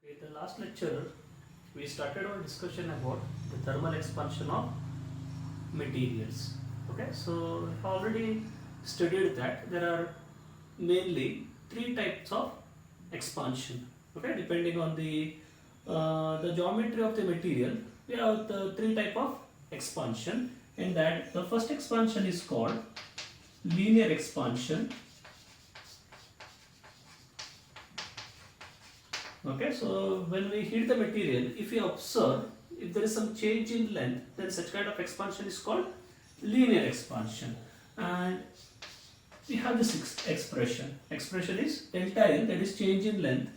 In the last lecture, we started our discussion about the thermal expansion of materials. Okay, so we already studied that there are mainly three types of expansion. Okay, depending on the geometry of the material, we have the three type of expansion. In that, the first expansion is called linear expansion. Okay, so when we heat the material, if you observe, if there is some change in length, then such kind of expansion is called linear expansion. And we have this expression. Expression is delta L, that is change in length,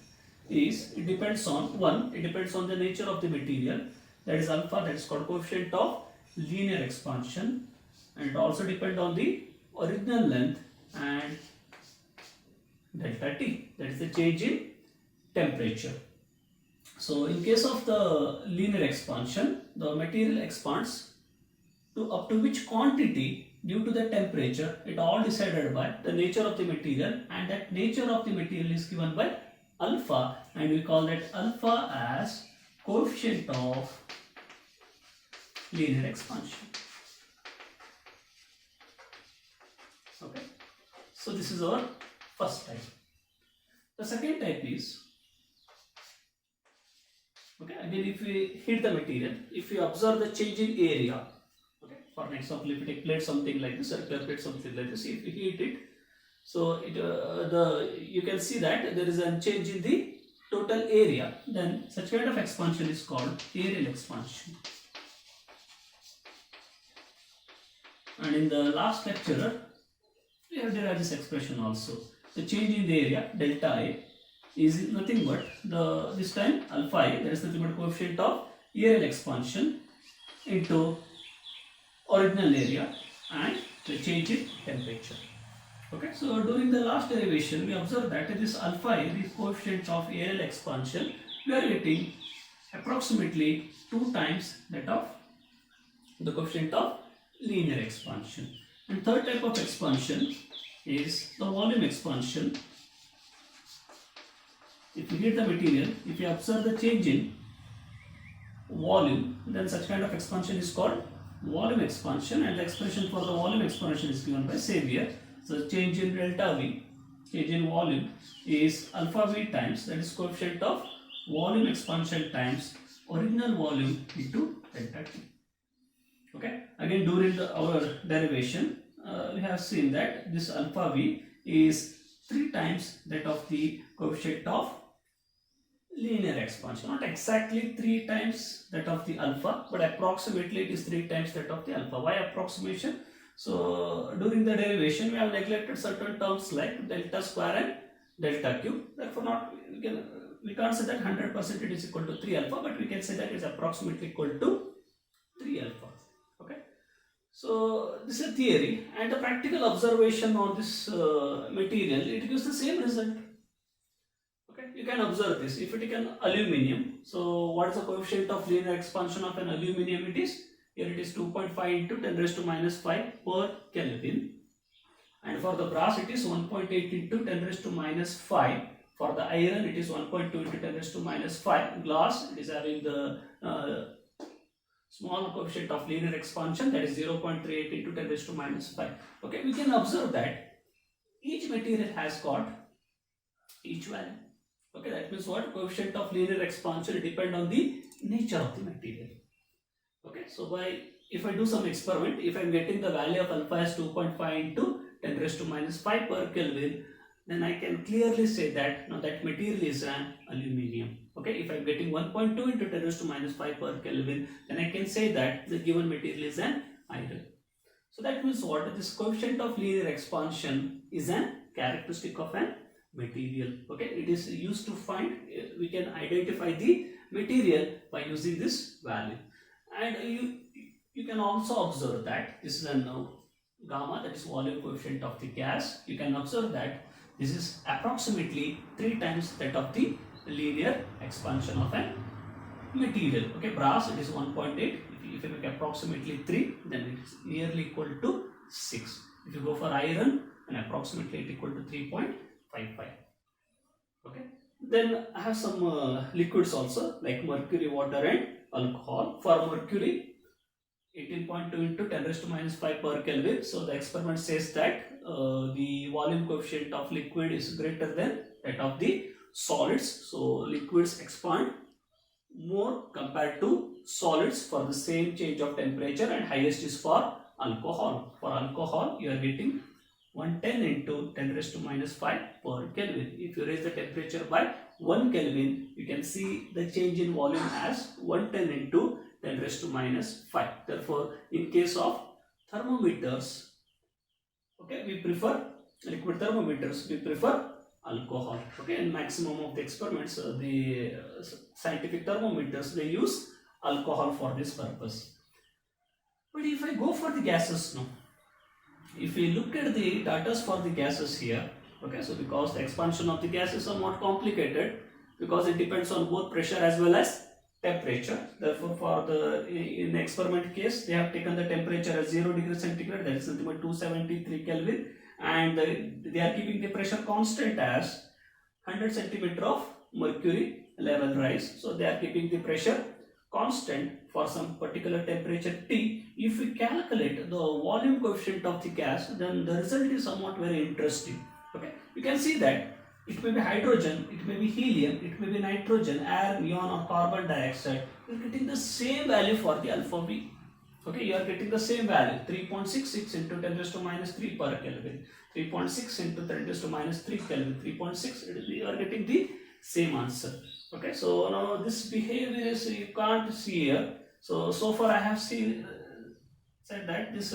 is it depends on one, it depends on the nature of the material, that is alpha, that is called coefficient of linear expansion, and it also depend on the original length and delta T, that is the change in temperature. So in case of the linear expansion, the material expands to up to which quantity due to the temperature, it all decided by the nature of the material, and that nature of the material is given by alpha, and we call that alpha as coefficient of linear expansion. Okay, so this is our first type. The second type is, okay, again if we heat the material, if we observe the change in area, okay, for an example, if we take plate something like this, circular plate something like this, if we heat it, so you can see that there is a change in the total area, then such kind of expansion is called areal expansion. And in the last lecture, we have derived this expression also. The change in the area, delta A, is nothing but this time alpha I, that is nothing but coefficient of areal expansion into original area and the change in temperature. Okay, so during the last derivation, we observed that this alpha I, the coefficient of areal expansion, we are getting approximately 2 times that of the coefficient of linear expansion. And third type of expansion is the volume expansion. If you heat the material, if you observe the change in volume, then such kind of expansion is called volume expansion, and the expression for the volume expansion is given by same here. So change in delta V, change in volume, is alpha V times, that is coefficient of volume expansion times original volume into delta T. Okay, again during our derivation, we have seen that this alpha V is 3 times that of the coefficient of linear expansion, not exactly 3 times that of the alpha, but approximately it is 3 times that of the alpha. Why approximation? So during the derivation, we have neglected certain terms like delta square and delta cube. Therefore, we can't say that 100% it is equal to 3 alpha, but we can say that it is approximately equal to 3 alpha. Okay. So this is a theory, and the practical observation on this material, it gives the same result. Okay, you can observe this. If it is an aluminium, so what is the coefficient of linear expansion of an aluminium? It is, here it is 2.5 into 10 raised to minus 5 per Kelvin, and for the brass it is 1.8 into 10 raised to minus 5. For the iron it is 1.2 into 10 raised to minus 5. Glass, it is having the small coefficient of linear expansion, that is 0.38 into 10 raised to minus 5. Okay, we can observe that each material has got each value. Okay, that means what? Coefficient of linear expansion depend on the nature of the material. Okay, so if I do some experiment, if I am getting the value of alpha as 2.5 into 10 raised to minus 5 per Kelvin, then I can clearly say that now that material is an aluminium. Okay, if I am getting 1.2 into 10 raised to minus 5 per Kelvin, then I can say that the given material is an iron. So that means what? This coefficient of linear expansion is an characteristic of an material. Okay, it is used to find, we can identify the material by using this value. And you can also observe that this is a gamma, that is volume coefficient of the gas. You can observe that this is approximately 3 times that of the linear expansion of an material. Okay, brass it is 1.8. If you make approximately 3, then it is nearly equal to 6. If you go for iron, then approximately it equal to 3.55. Okay, Then I have some liquids also, like mercury, water and alcohol. For mercury, 18.2 into 10 raised to minus 5 per Kelvin. So the experiment says that the volume coefficient of liquid is greater than that of the solids. So liquids expand more compared to solids for the same change of temperature, and highest is for alcohol. For alcohol, you are getting 110 into 10 raised to minus 5 per Kelvin. If you raise the temperature by 1 Kelvin, you can see the change in volume as 110 into 10 raised to minus 5. Therefore, in case of thermometers, okay, we prefer liquid thermometers, we prefer alcohol. Okay, and maximum of the experiments, the scientific thermometers, they use alcohol for this purpose. But if I go for the gases now, if we look at the data for the gases here, okay, so because the expansion of the gas is somewhat complicated, because it depends on both pressure as well as temperature. Therefore, for the in the experiment case, they have taken the temperature as 0 degrees centigrade, that is 273 Kelvin, and they are keeping the pressure constant as 100 centimeter of mercury level rise. So they are keeping the pressure constant for some particular temperature T. If we calculate the volume coefficient of the gas, then the result is somewhat very interesting. Okay, you can see that it may be hydrogen, it may be helium, it may be nitrogen, air, neon or carbon dioxide. You are getting the same value for the alpha V. Okay, you are getting the same value, 3.66 into 10 raised to minus 3 per Kelvin, 3.6 into 10 raised to minus 3 Kelvin, 3.6, you are getting the same answer. Okay, so now this behavior is, you can't see here. So far I have seen said that this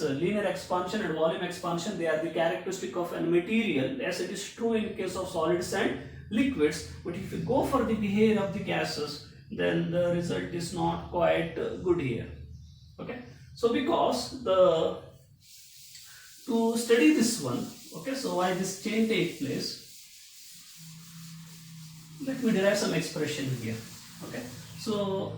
linear expansion and volume expansion, they are the characteristic of a material, as it is true in case of solids and liquids. But if you go for the behavior of the gases, then the result is not quite good here. Okay, so because to study this one, okay, so why this change takes place, let me derive some expression here. Okay, so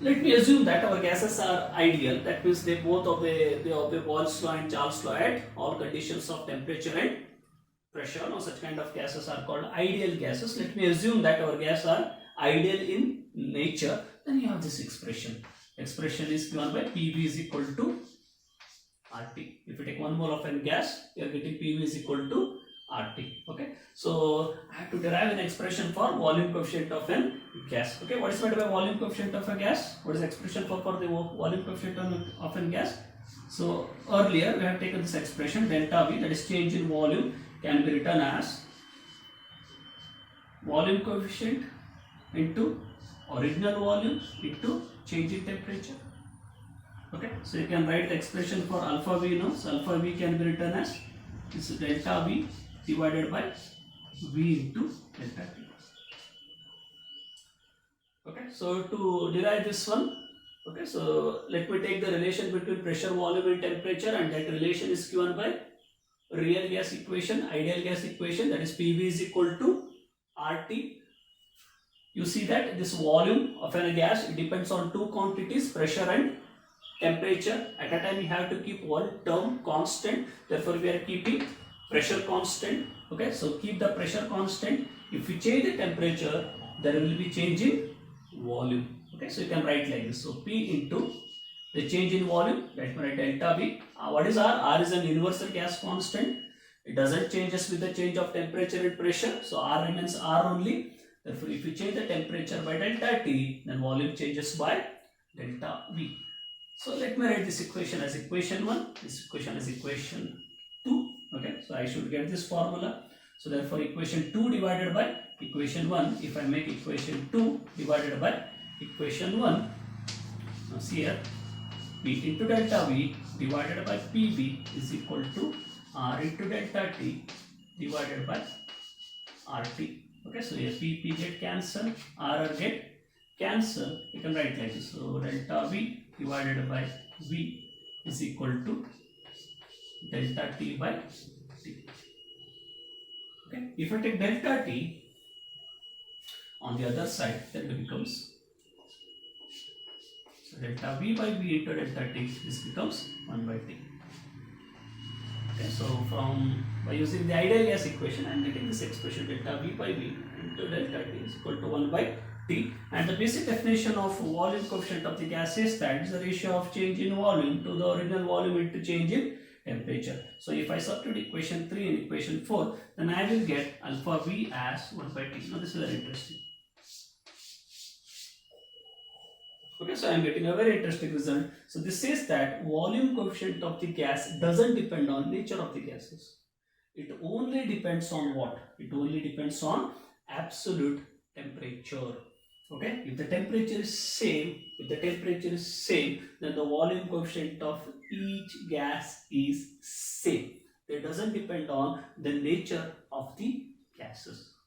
let me assume that our gases are ideal. That means they both obey Boyle's law and Charles' law at all conditions of temperature and pressure. Now such kind of gases are called ideal gases. Let me assume that our gases are ideal in nature. Then you have this expression. Expression is given by PV is equal to RT. If you take 1 mole of a gas, you are getting PV is equal to RT. Okay, so I have to derive an expression for volume coefficient of a gas. Okay, what is meant by volume coefficient of a gas? What is the expression for the volume coefficient of a gas? So earlier we have taken this expression delta V, that is change in volume, can be written as volume coefficient into original volume into change in temperature. Okay, so you can write the expression for alpha V now. So alpha V can be written as this delta V divided by V into delta T. Okay, so to derive this one, okay, so let me take the relation between pressure, volume and temperature, and that relation is given by real gas equation, ideal gas equation, that is PV is equal to RT. You see that this volume of a gas, it depends on two quantities, pressure and temperature. At a time we have to keep one term constant, therefore we are keeping pressure constant. Okay, so keep the pressure constant. If we change the temperature, there will be change in volume. Okay, so you can write like this. So P into the change in volume, that means delta V. What is R? R is an universal gas constant. It doesn't change with the change of temperature and pressure. So R remains R only. Therefore, if you change the temperature by delta T, then volume changes by delta V. So let me write this equation as equation 1, this equation as equation 2. Okay, so I should get this formula. So therefore equation 2 divided by equation 1, if I make equation 2 divided by equation 1, now see here, P into delta V divided by PV is equal to R into delta T divided by RT. Okay, so here PP get cancel, R get cancel. You can write like this. So delta V divided by V is equal to delta T by T. Okay, if I take delta T on the other side, then it becomes, so delta V by V into delta T, this becomes 1 by T. Okay, so by using the ideal gas equation, I am getting this expression delta V by V into delta T is equal to 1 by T. And the basic definition of volume coefficient of the gas is that it's the ratio of change in volume to the original volume into change in temperature. So if I substitute equation 3 and equation 4, then I will get alpha V as 1 by T. Now this is very interesting. Okay, so I am getting a very interesting result. So this says that volume coefficient of the gas doesn't depend on nature of the gases. It only depends on what? It only depends on absolute temperature. Okay, if the temperature is same, then the volume coefficient of each gas is same. It doesn't depend on the nature of the gases.